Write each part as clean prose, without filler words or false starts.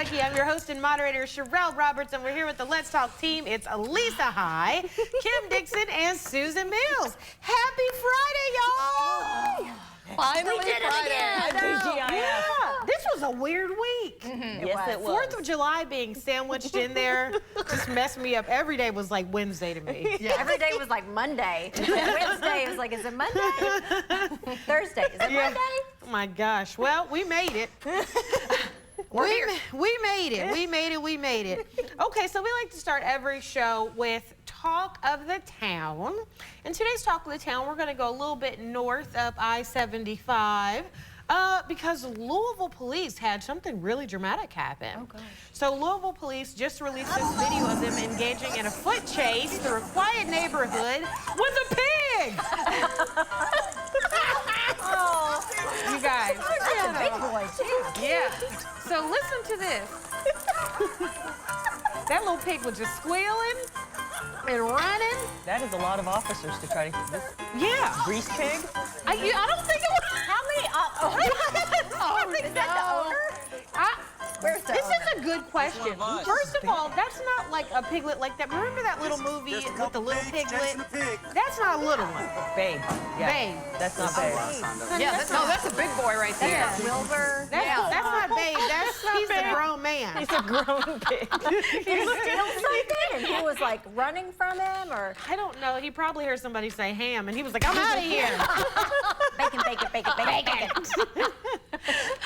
Kentucky. I'm your host and moderator, Sherelle Roberts, and we're here with the Let's Talk team. It's Elisa High, Kim Dixon, and Susan Mills. Happy Friday, y'all! Finally Friday. Yeah, this was a weird week. Yes, it was. 4th of July being sandwiched in there just messed me up. Every day was like Wednesday to me. Yeah. Every day was like Monday. Wednesday was like, is it Monday? Thursday, is it Monday? Oh my gosh. Well, we made it. We made it. Okay, so we like to start every show with Talk of the Town. In today's Talk of the Town, we're going to go a little bit north up I-75 because Louisville police had something really dramatic happen. Oh, gosh. So Louisville police just released this video of them engaging in a foot chase through a quiet neighborhood with a pig. Oh, You guys. that's a big boy, too. Yeah. So listen to this. That little pig was just squealing and running. That is a lot of officers to try to get this Yeah. grease pig. I don't think it was. How many? Is that the owner? Where's the This owner? is a good question. First of all, that's not like a piglet like that. Remember that little movie with the little piglet? That's not a little one. Babe. Yeah. Babe. That's not babe. Yeah, that's a big boy right there. That's Wilbur. That's not Babe. He's a grown man. He's a grown pig. He was still something. He was like running from him or I don't know. He probably heard somebody say ham, and he was like, I'm out of here. bacon, bacon, bacon, bacon, bacon.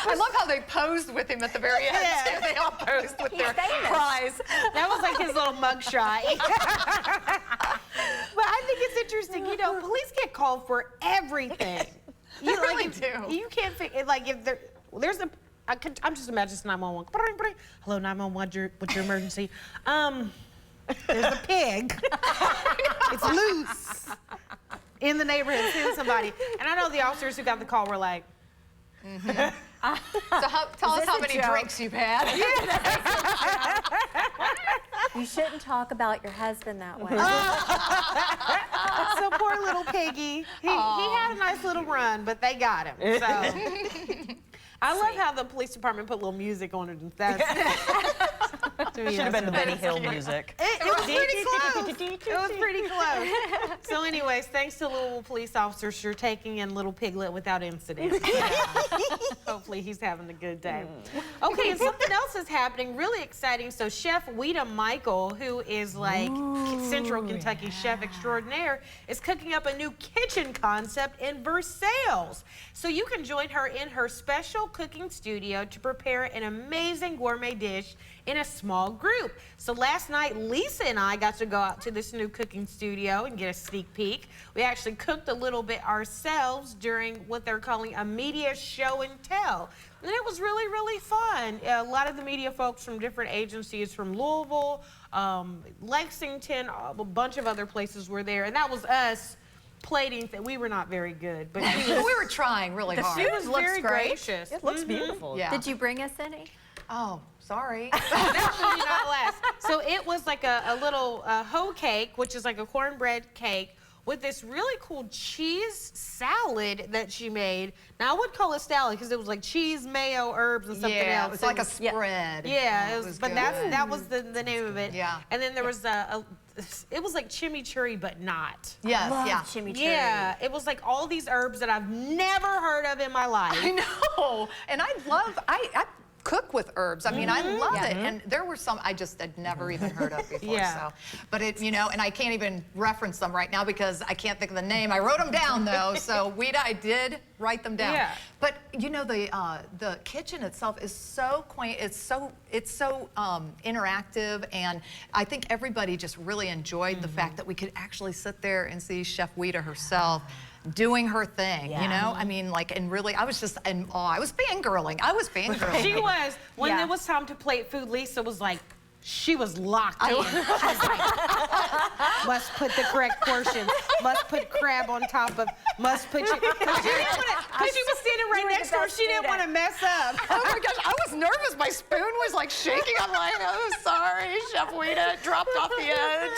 I love how they posed with him at the very end. Yeah. Too. They all posed with their famous. prize. That was like his little mugshot. But I think it's interesting. You know, police get called for everything. You They really if, do. You can't figure like if there's a. I'm just imagining 911. Hello, 911. What's your emergency? There's a pig. It's loose in the neighborhood. Seeing somebody, and I know the officers who got the call were like. So tell us this how a many joke? drinks you've had. You shouldn't talk about your husband that way. So poor little piggy. He had a nice little run, but they got him. So I love how the police department put little music on it. Should have been the Benny Hill music. It was pretty close. It was pretty close. So anyways, thanks to Louisville police officers for taking in little piglet without incident. Hopefully he's having a good day. Okay, and something else is happening, really exciting. So Chef Weta Michael, who is like Central Kentucky chef extraordinaire, is cooking up a new kitchen concept in Versailles. So you can join her in her special cooking studio to prepare an amazing gourmet dish in a small group. So last night, Lisa and I got to go out to this new cooking studio and get a sneak peek. We actually cooked a little bit ourselves during what they're calling a media show and tell. And it was really, really fun. A lot of the media folks from different agencies from Louisville, Lexington, a bunch of other places were there. And that was us plating. We were not very good, but We were trying really hard. she was very gracious. It looks beautiful. Yeah. Did you bring us any? Oh, sorry. Definitely not less. So it was like a little hoe cake, which is like a cornbread cake, with this really cool cheese salad that she made. Now I would call it salad because it was like cheese, mayo, herbs, and something Yeah, else. it's like a And- spread. Yeah, it was, but good. that was the name of it. Yeah. And then there was it was like chimichurri, but not. Yes, Love yeah. chimichurri. Yeah, it was like all these herbs that I've never heard of in my life. I know. And I cook with herbs. I mean, I love it. And there were some I just had never even heard of before. Yeah. So, but it, you know, and I can't even reference them right now because I can't think of the name. I wrote them down though. So Weta, I did write them down. Yeah. But you know, the kitchen itself is so quaint. It's so interactive, and I think everybody just really enjoyed the fact that we could actually sit there and see Chef Weta herself doing her thing, you know? I mean, like, and really, I was just in awe. I was fangirling. She was. When Yeah. it was time to plate food, Lisa was like, she was locked in. She was like, must put the correct portions. must put crab on top of, must put, because she was standing right next to her. She didn't want to mess up. Oh my gosh, I was nervous. My spoon was like shaking. I'm like, oh, sorry, Chef Weta, it dropped off the edge.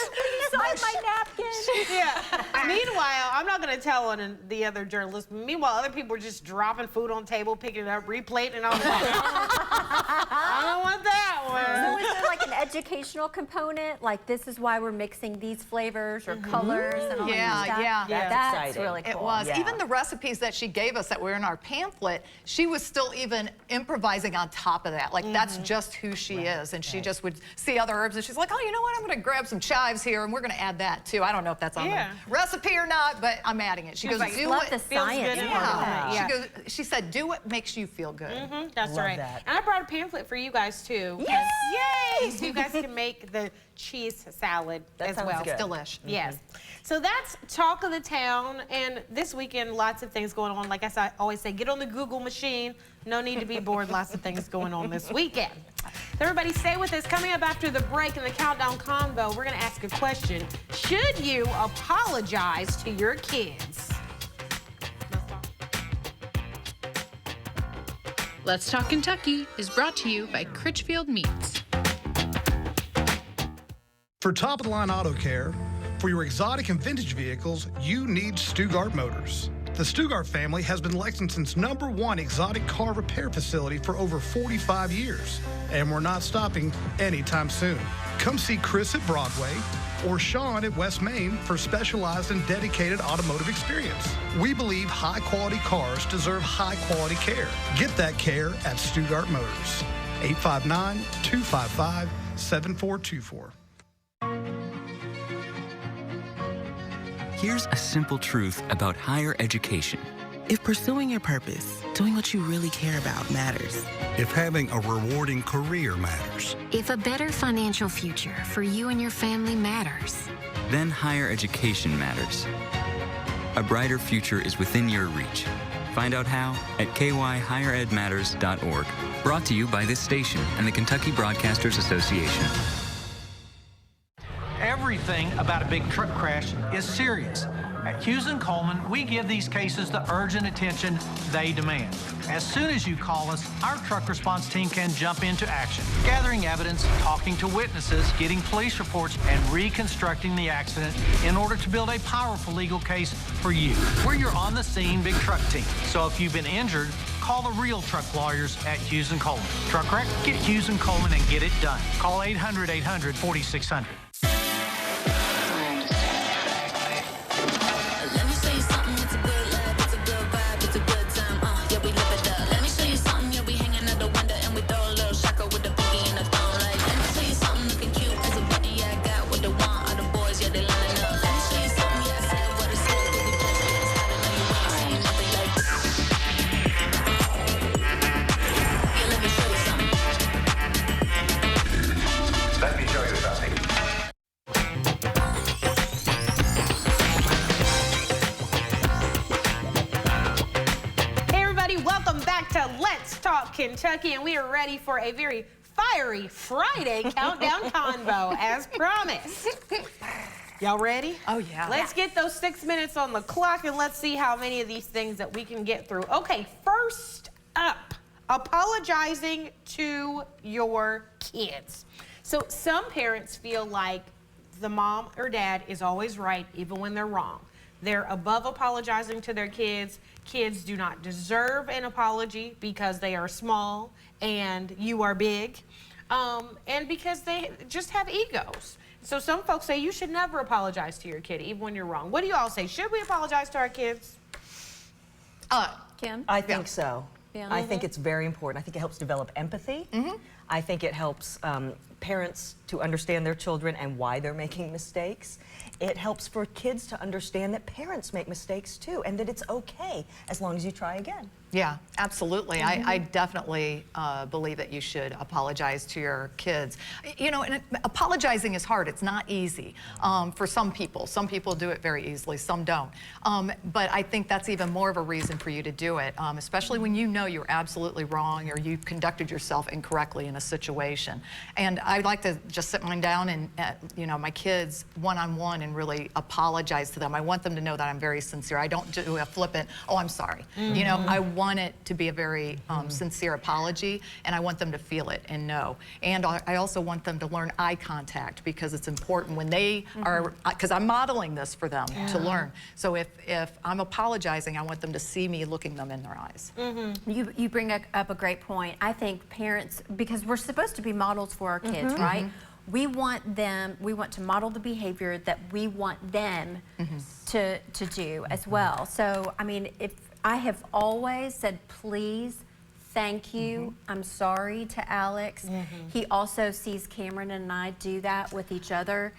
Inside my napkin. Yeah. Meanwhile, I'm not going to tell on the other journalists. Meanwhile, other people were just dropping food on the table, picking it up, replating it. I was like, I don't want that one. So is there like an educational component? Like this is why we're mixing these flavors or colors and all that stuff? Yeah. That's exciting. really cool. It was. Yeah. Even the recipes that she gave us that were in our pamphlet, she was still even improvising on top of that. Like that's just who she is. And she just would see other herbs and she's like, oh, you know what? I'm going to grab some chives here and we're going to add that too. I don't know if that's on the recipe or not, but I'm adding it. She goes, like, do love what the feels science good in part her. of it. Yeah. She said, do what makes you feel good. That's Love right. that. And I brought a pamphlet for you guys too. Yay! So you guys can make the cheese salad That as sounds well. good. Delish. Yes. So that's Talk of the Town, and this weekend, lots of things going on. Like I always say, get on the Google machine. No need to be bored. Lots of things going on this weekend. So everybody stay with us. Coming up after the break in the Countdown Convo, we're going to ask a question. Should you apologize to your kids? Let's Talk Kentucky is brought to you by Critchfield Meats. For top-of-the-line auto care, for your exotic and vintage vehicles, you need Stugart Motors. The Stugart family has been Lexington's #1 exotic car repair facility for over 45 years, and we're not stopping anytime soon. Come see Chris at Broadway or Sean at West Main for specialized and dedicated automotive experience. We believe high-quality cars deserve high-quality care. Get that care at Stugart Motors. 859-255-7424. Here's a simple truth about higher education. If pursuing your purpose, doing what you really care about matters. If having a rewarding career matters. If a better financial future for you and your family matters. Then higher education matters. A brighter future is within your reach. Find out how at kyhigheredmatters.org. Brought to you by this station and the Kentucky Broadcasters Association. Everything about a big truck crash is serious. At Hughes & Coleman, we give these cases the urgent attention they demand. As soon as you call us, our truck response team can jump into action, gathering evidence, talking to witnesses, getting police reports, and reconstructing the accident in order to build a powerful legal case for you. We're your on-the-scene big truck team, so if you've been injured, call the real truck lawyers at Hughes & Coleman. Truck wreck? Get Hughes & Coleman and get it done. Call 800-800-4600. Kentucky, and we are ready for a very fiery Friday Countdown Convo, as promised. Y'all ready? Oh, yeah. Let's get those 6 minutes on the clock, and let's see how many of these things that we can get through. Okay, first up, apologizing to your kids. So some parents feel like the mom or dad is always right, even when they're wrong. They're above apologizing to their kids. Kids do not deserve an apology because they are small and you are big, and because they just have egos. So some folks say you should never apologize to your kid, even when you're wrong. What do you all say? Should we apologize to our kids? Kim? I think so. Yeah. I think it's very important. I think it helps develop empathy. I think it helps parents to understand their children and why they're making mistakes. It helps for kids to understand that parents make mistakes too, and that it's okay as long as you try again. Yeah, absolutely. I definitely believe that you should apologize to your kids. You know, and apologizing is hard. It's not easy for some people. Some people do it very easily, some don't. But I think that's even more of a reason for you to do it, especially when you know you're absolutely wrong or you conducted yourself incorrectly in a situation. And I'd like to just sit mine down and, you know, my kids one-on-one and really apologize to them. I want them to know that I'm very sincere. I don't do a flippant, oh, I'm sorry. You know, I want it to be a very sincere apology, and I want them to feel it and know. And I also want them to learn eye contact, because it's important when they are, because I'm modeling this for them to learn. So if I'm apologizing, I want them to see me looking them in their eyes. You bring up a great point. I think parents, because we're supposed to be models for our kids, right? We want to model the behavior that we want them to do as well. So, I mean, if I have always said, please, thank you, I'm sorry to Alex. He also sees Cameron and I do that with each other.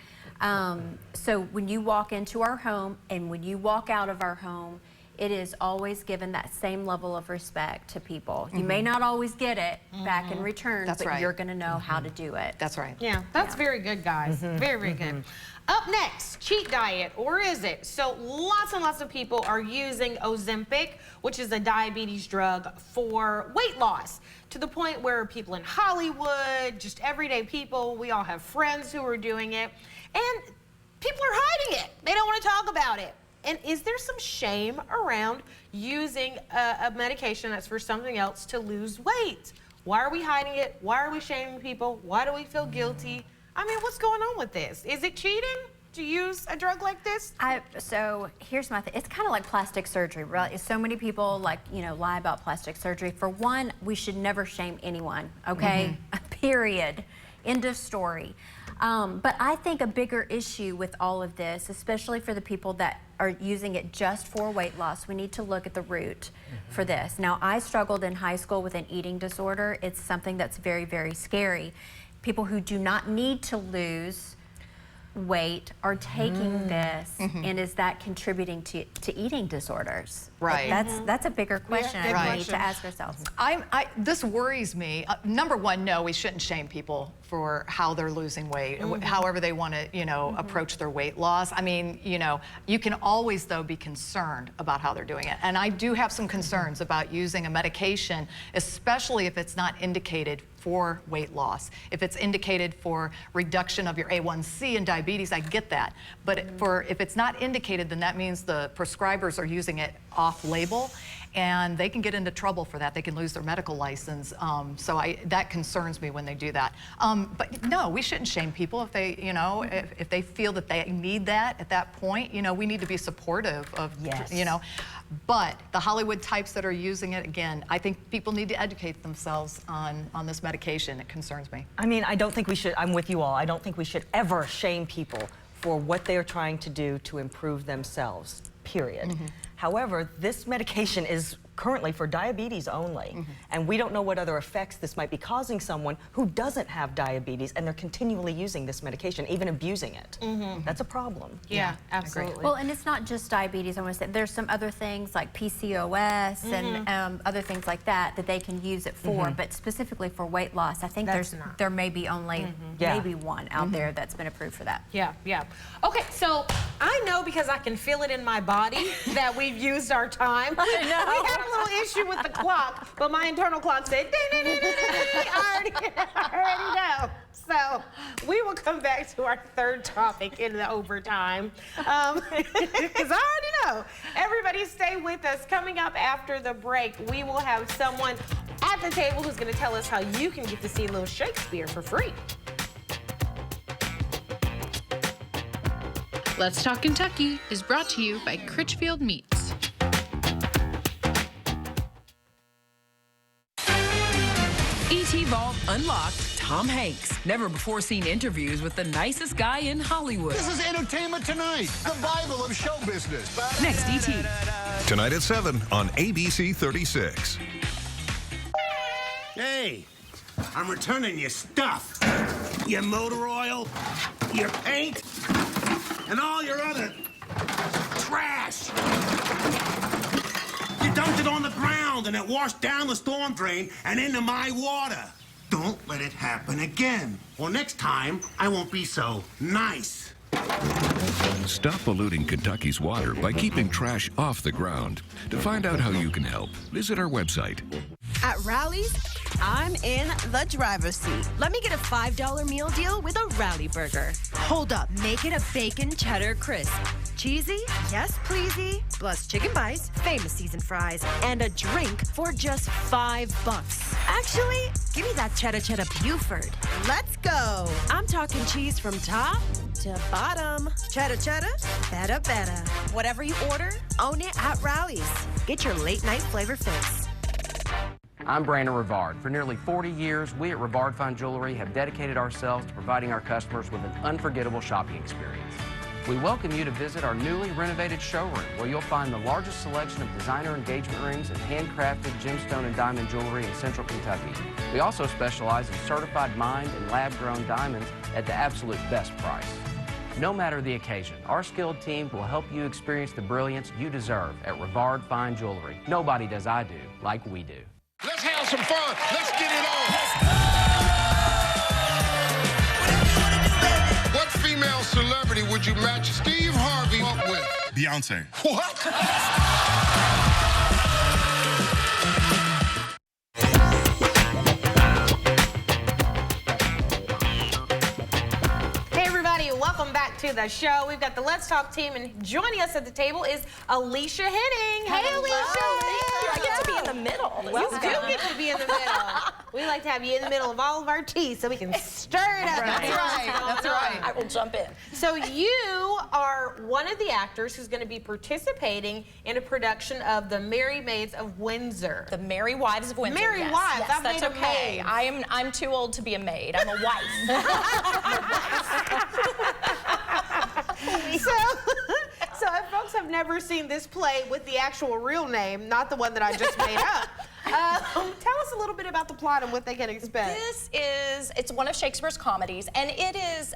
So when you walk into our home and when you walk out of our home, it is always given that same level of respect to people. You may not always get it back in return, but you're gonna know how to do it. That's right. Yeah, that's very good, guys. Very, very good. Up next, cheat diet, or is it? So lots and lots of people are using Ozempic, which is a diabetes drug for weight loss, to the point where people in Hollywood, just everyday people, we all have friends who are doing it, and people are hiding it. They don't want to talk about it. And is there some shame around using a medication that's for something else to lose weight? Why are we hiding it? Why are we shaming people? Why do we feel guilty? I mean, what's going on with this? Is it cheating to use a drug like this? So here's my thing. It's kind of like plastic surgery, right? So many people lie about plastic surgery. For one, we should never shame anyone, okay? Period. End of story. But I think a bigger issue with all of this, especially for the people that are using it just for weight loss, we need to look at the root for this. Now, I struggled in high school with an eating disorder. It's something that's very, very scary. People who do not need to lose weight are taking this, and is that contributing to eating disorders? Right. That's a bigger question we need to ask ourselves. This worries me. Number one, no, we shouldn't shame people for how they're losing weight, however they want to, you know, approach their weight loss. I mean, you know, you can always, though, be concerned about how they're doing it. And I do have some concerns about using a medication, especially if it's not indicated for weight loss. If it's indicated for reduction of your A1C and diabetes, I get that. But if it's not indicated, then that means the prescribers are using it off-label, and they can get into trouble for that. They can lose their medical license. So that concerns me when they do that. But no, we shouldn't shame people if they, you know, if they feel that they need that at that point. You know, we need to be supportive of, you know. But the Hollywood types that are using it, again, I think people need to educate themselves on this medication. It concerns me. I mean, I don't think we should, I'm with you all, I don't think we should ever shame people for what they are trying to do to improve themselves, period. However, this medication is currently for diabetes only, and we don't know what other effects this might be causing someone who doesn't have diabetes, and they're continually using this medication, even abusing it. That's a problem. Yeah, absolutely. Well, and it's not just diabetes. I want to say there's some other things like PCOS and other things like that that they can use it for, but specifically for weight loss, I think there may be only maybe one out there that's been approved for that. Yeah. Okay, so I know, because I can feel it in my body, that we've used our time. I know. We had a little issue with the clock, but my internal clock said, ding, ding, ding, ding, ding. I already know. So we will come back to our third topic in the overtime, because I already know. Everybody stay with us. Coming up after the break, we will have someone at the table who's going to tell us how you can get to see Little Shakespeare for free. Let's Talk Kentucky is brought to you by Critchfield Meats. E.T. Vault unlocked Tom Hanks. Never before seen interviews with the nicest guy in Hollywood. This is Entertainment Tonight, the Bible of show business. Next, E.T. Tonight at 7 on ABC 36. Hey, I'm returning your stuff. Your motor oil, your paint, and all your other trash. You dumped it on the ground and it washed down the storm drain and into my water. Don't let it happen again. Or next time, I won't be so nice. Stop polluting Kentucky's water by keeping trash off the ground. To find out how you can help, visit our website. At Rally's, I'm in the driver's seat. Let me get a $5 meal deal with a Rally Burger. Hold up, make it a bacon cheddar crisp. Cheesy? Yes, pleasey. Plus chicken bites, famous seasoned fries, and a drink for just $5. Actually, give me that cheddar Buford. Let's go. I'm talking cheese from top to bottom. Cheddar, better. Whatever you order, own it at Rally's. Get your late night flavor fix. I'm Brandon Rivard. For nearly 40 years, we at Rivard Fine Jewelry have dedicated ourselves to providing our customers with an unforgettable shopping experience. We welcome you to visit our newly renovated showroom, where you'll find the largest selection of designer engagement rings and handcrafted gemstone and diamond jewelry in Central Kentucky. We also specialize in certified mined and lab-grown diamonds at the absolute best price. No matter the occasion, our skilled team will help you experience the brilliance you deserve at Rivard Fine Jewelry. Nobody does I do like we do. Let's have some fun. Let's get it on. What female celebrity would you match Steve Harvey up with? Beyonce. What? Welcome back to the show. We've got the Let's Talk team, and joining us at the table is Alicia Henning. Hey, Alicia. Thank you. I get to be in the middle. You do get to be in the middle. We like to have you in the middle of all of our tea so we can stir it up. That's right. I will jump in. So you are one of the actors who's going to be participating in a production of The Merry Maids of Windsor. The Merry Wives of Windsor. Merry yes. Wives. Yes, I've that's made okay. a maid. I'm too old to be a maid. I'm a wife. So if folks have never seen this play with the actual real name, not the one that I just made up, tell us a little bit about the plot and what they can expect. It's one of Shakespeare's comedies, and it is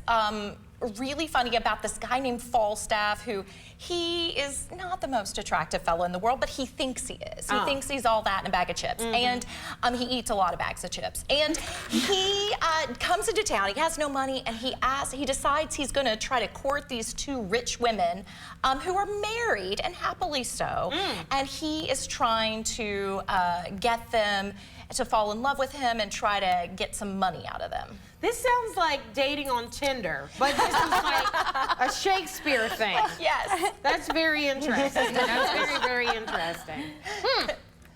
really funny about this guy named Falstaff, who he is not the most attractive fellow in the world, but he thinks he is. He thinks he's all that in a bag of chips, and he eats a lot of bags of chips. And he comes into town, he has no money, and he decides he's gonna try to court these two rich women who are married, and happily so, and he is trying to get them to fall in love with him and try to get some money out of them. This sounds like dating on Tinder, but this is like a Shakespeare thing. Yes. That's very interesting. That's very, very interesting.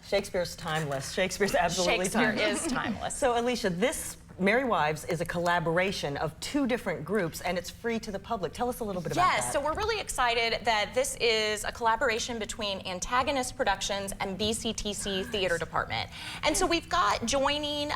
Shakespeare's timeless. Shakespeare's absolutely timeless. Shakespeare is timeless. So, Alicia, this Merry Wives is a collaboration of two different groups, and it's free to the public. Tell us a little bit about that. Yes, so we're really excited that this is a collaboration between Antagonist Productions and BCTC Theater Department. And so we've got joining,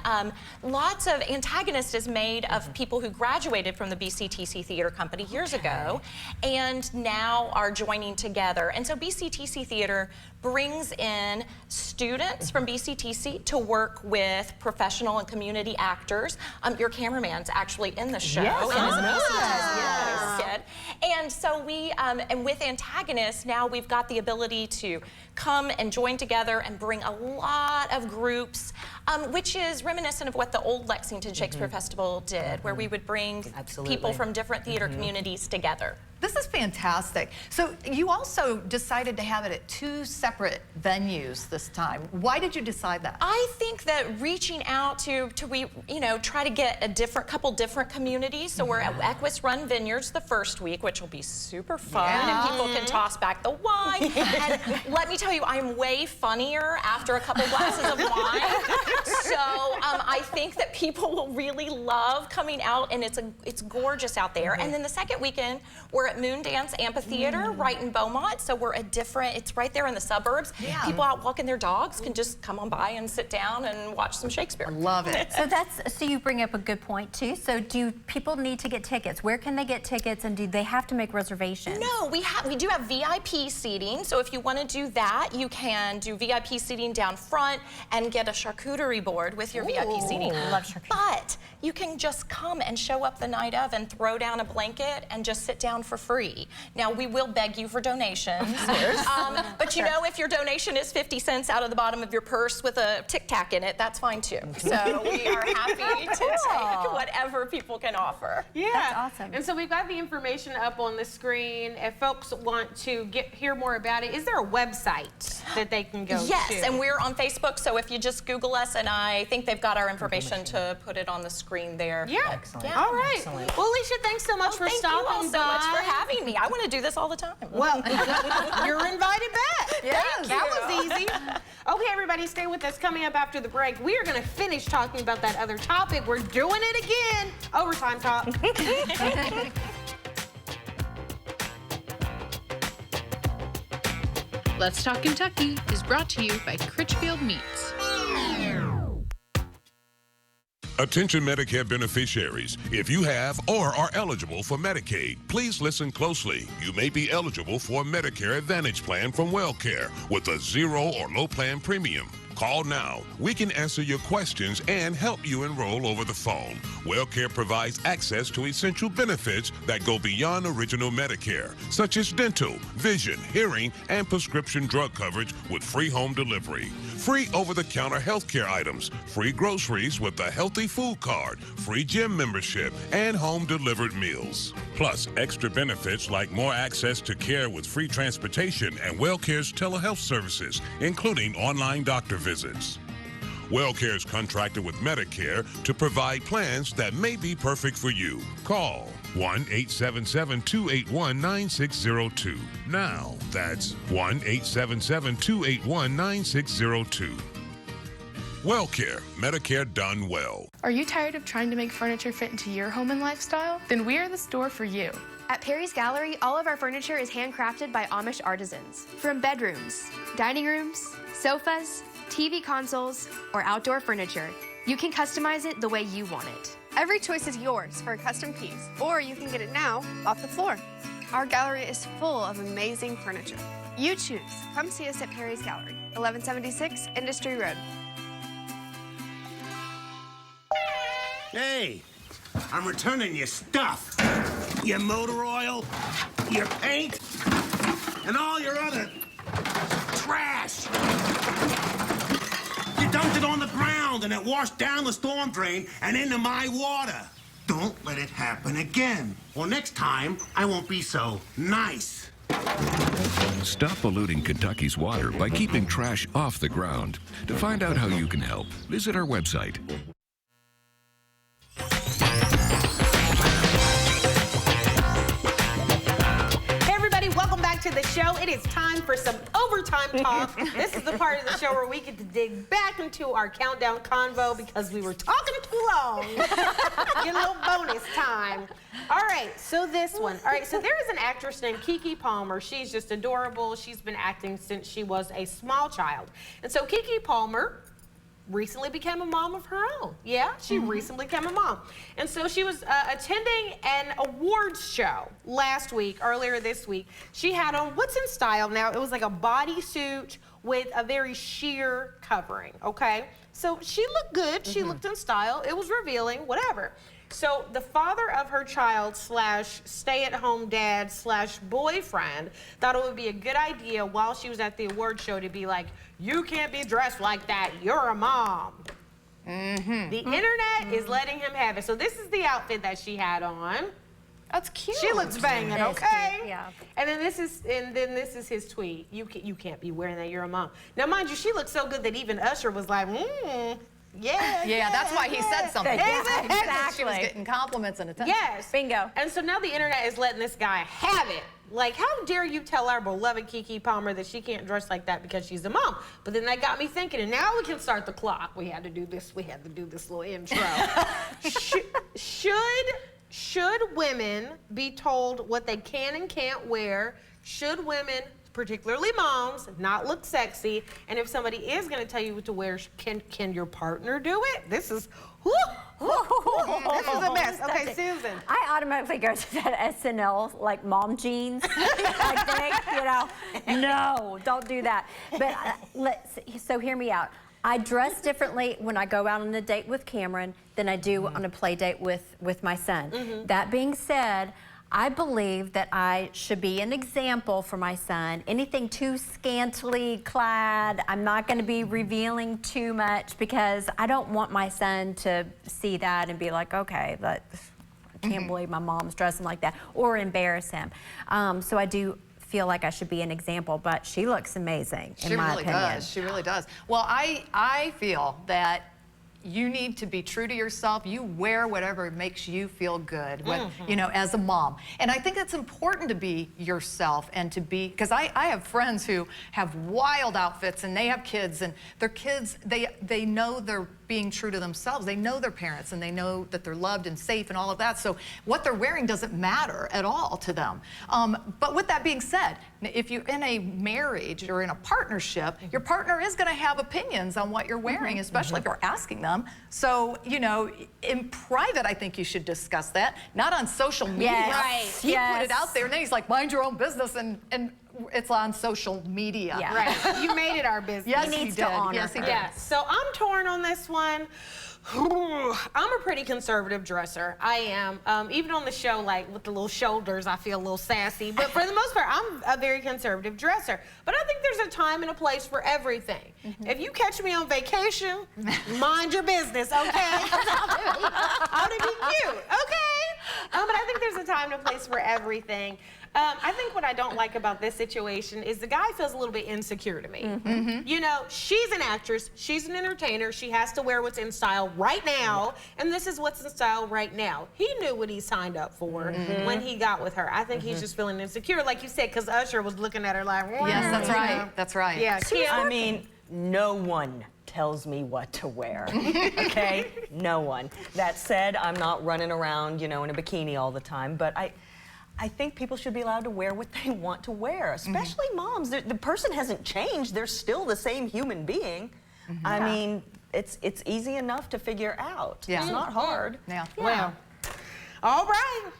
lots of Antagonist is made of people who graduated from the BCTC Theater Company years ago, and now are joining together. And so BCTC Theater brings in students from BCTC to work with professional and community actors. Your cameraman's actually in the show. Yes, and is a yes. kid. And so we, and with Antagonist, now we've got the ability to come and join together and bring a lot of groups, which is reminiscent of what the old Lexington Shakespeare Festival did, where we would bring people from different theater communities together. This is fantastic. So you also decided to have it at two separate venues this time. Why did you decide that? I think that reaching out to try to get a couple different communities. So we're at Equus Run Vineyards the first week, which will be super fun, and people can toss back the wine. And let me tell you, I'm way funnier after a couple glasses of wine. So I think that people will really love coming out, and it's gorgeous out there. And then the second weekend, we're at Moondance Amphitheater right in Beaumont. So we're it's right there in the suburbs. Yeah. People out walking their dogs can just come on by and sit down and watch some Shakespeare. Love it. So you bring up a good point too. So do people need to get tickets? Where can they get tickets, and do they have to make reservations? No, we do have VIP seating. So if you want to do that, you can do VIP seating down front and get a charcuterie board with your VIP seating. I love charcuterie. But you can just come and show up the night of and throw down a blanket and just sit down for free. Now, we will beg you for donations. But you know, if your donation is 50 cents out of the bottom of your purse with a Tic Tac in it, that's fine too. So we are happy to take whatever people can offer. Yeah. That's awesome. And so we've got the information up on the screen. If folks want to hear more about it, is there a website that they can go to? Yes, and we're on Facebook, so if you just Google us, and I think they've got our information to put it on the screen there. Yeah. Excellent. Yeah. All right. Excellent. Well, Alicia, thanks so much for Thank stopping you all so much for by. having me. I want to do this all the time. Well, you're invited back. Thank That you. was easy. Okay, everybody, stay with us. Coming up after the break, we are going to finish talking about that other topic. We're doing it again. Overtime talk. Let's Talk Kentucky is brought to you by Critchfield Meats. Attention Medicare beneficiaries. If you have or are eligible for Medicaid, please listen closely. You may be eligible for a Medicare Advantage plan from WellCare with a zero or low plan premium. Call now. We can answer your questions and help you enroll over the phone. WellCare provides access to essential benefits that go beyond original Medicare, such as dental, vision, hearing, and prescription drug coverage with free home delivery. Free over-the-counter healthcare items, free groceries with a healthy food card, free gym membership, and home-delivered meals. Plus, extra benefits like more access to care with free transportation and WellCare's telehealth services, including online doctor visits. WellCare is contracted with Medicare to provide plans that may be perfect for you. Call 1-877-281-9602. Now, that's 1-877-281-9602. WellCare, Medicare done well. Are you tired of trying to make furniture fit into your home and lifestyle? Then we are the store for you. At Perry's Gallery, all of our furniture is handcrafted by Amish artisans. From bedrooms, dining rooms, sofas, TV consoles, or outdoor furniture, you can customize it the way you want it. Every choice is yours for a custom piece, or you can get it now off the floor. Our gallery is full of amazing furniture. You choose. Come see us at Perry's Gallery, 1176 Industry Road. Hey, I'm returning your stuff. Your motor oil, your paint, and all your other trash. You dumped it on the ground and it washed down the storm drain and into my water. Don't let it happen again. Or next time, I won't be so nice. Stop polluting Kentucky's water by keeping trash off the ground. To find out how you can help, visit our website. To the show. It is time for some overtime talk. This is the part of the show where we get to dig back into our countdown convo because we were talking too long. Get a little bonus time. All right, so this one. All right, so there is an actress named Keke Palmer. She's just adorable. She's been acting since she was a small child. And so Keke Palmer recently became a mom of her own. Yeah, she recently became a mom. And so she was attending an awards show earlier this week. She had on what's in style now. It was like a bodysuit with a very sheer covering, okay? So she looked good. She looked in style. It was revealing, whatever. So the father of her child / stay-at-home dad / boyfriend thought it would be a good idea while she was at the award show to be like, you can't be dressed like that, you're a mom. The internet is letting him have it. So this is the outfit that she had on. That's cute. She looks banging, okay? Cute, yeah. And then this is his tweet. You can't be wearing that, you're a mom. Now mind you, she looked so good that even Usher was like, Yeah, that's why he said something. Exactly. She was getting compliments and attention. Yes. Bingo. And so now the internet is letting this guy have it. Like, how dare you tell our beloved Keke Palmer that she can't dress like that because she's a mom? But then that got me thinking, and now we can start the clock. We had to do this little intro. Should women be told what they can and can't wear? Should women, particularly moms, not look sexy? And if somebody is going to tell you what to wear, can your partner do it? This is this is a mess. Okay, Susan. I automatically go to that SNL, like mom jeans, I think, you know. No, don't do that. But so hear me out. I dress differently when I go out on a date with Cameron than I do on a play date with my son. That being said, I believe that I should be an example for my son. Anything too scantily clad, I'm not going to be revealing too much because I don't want my son to see that and be like, okay, I can't believe my mom's dressing like that, or embarrass him. So I do feel like I should be an example, but she looks amazing in my opinion. She really does. She really does. Well, I feel that you need to be true to yourself. You wear whatever makes you feel good, you know, as a mom. And I think it's important to be yourself and to be, because I have friends who have wild outfits and they have kids, and their kids, they know they're being true to themselves. They know their parents and they know that they're loved and safe and all of that. So what they're wearing doesn't matter at all to them. But with that being said, if you're in a marriage or in a partnership, your partner is going to have opinions on what you're wearing, especially if you're asking them. So, you know, in private, I think you should discuss that, not on social media. Yes. He put it out there and then he's like, mind your own business, and it's on social media. Yeah. Right. You made it our business. Yes, He needs he to did. honor Yes, he her. did. Yeah, so I'm torn on this one. I'm a pretty conservative dresser. I am. Even on the show, like with the little shoulders, I feel a little sassy. But for the most part, I'm a very conservative dresser. But I think there's a time and a place for everything. If you catch me on vacation, mind your business, okay? I'll be cute, okay? But I think there's a time and a place for everything. I think what I don't like about this situation is the guy feels a little bit insecure to me. You know, she's an actress, she's an entertainer, she has to wear what's in style right now, and this is what's in style right now. He knew what he signed up for when he got with her. I think he's just feeling insecure, like you said, because Usher was looking at her like, Yes, that's you right. know. That's right. Yeah, I mean, no one tells me what to wear, okay? No one. That said, I'm not running around, you know, in a bikini all the time, but I think people should be allowed to wear what they want to wear, especially moms. The person hasn't changed. They're still the same human being. I mean, it's easy enough to figure out. Yeah. It's not hard. Yeah. Well, all right.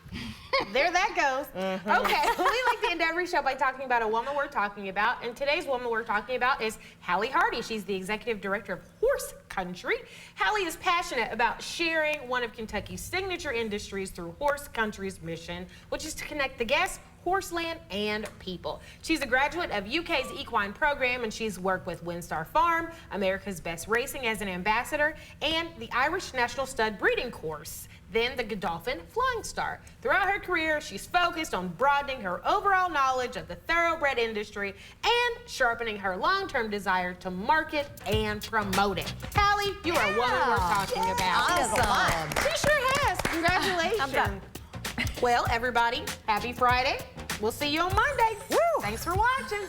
There that goes. Okay, we like to end every show by talking about a woman we're talking about, and today's woman we're talking about is Hallie Hardy. She's the executive director of Horse Country. Hallie is passionate about sharing one of Kentucky's signature industries through Horse Country's mission, which is to connect the guests, horseland, and people. She's a graduate of UK's equine program, and she's worked with Windstar Farm, America's Best Racing as an ambassador, and the Irish National Stud Breeding Course, then the Godolphin Flying Star. Throughout her career, she's focused on broadening her overall knowledge of the thoroughbred industry and sharpening her long-term desire to market and promote it. Hallie, you are a woman we're talking about. She does a lot. She sure has. Congratulations. Well, everybody, happy Friday. We'll see you on Monday. Woo! Thanks for watching.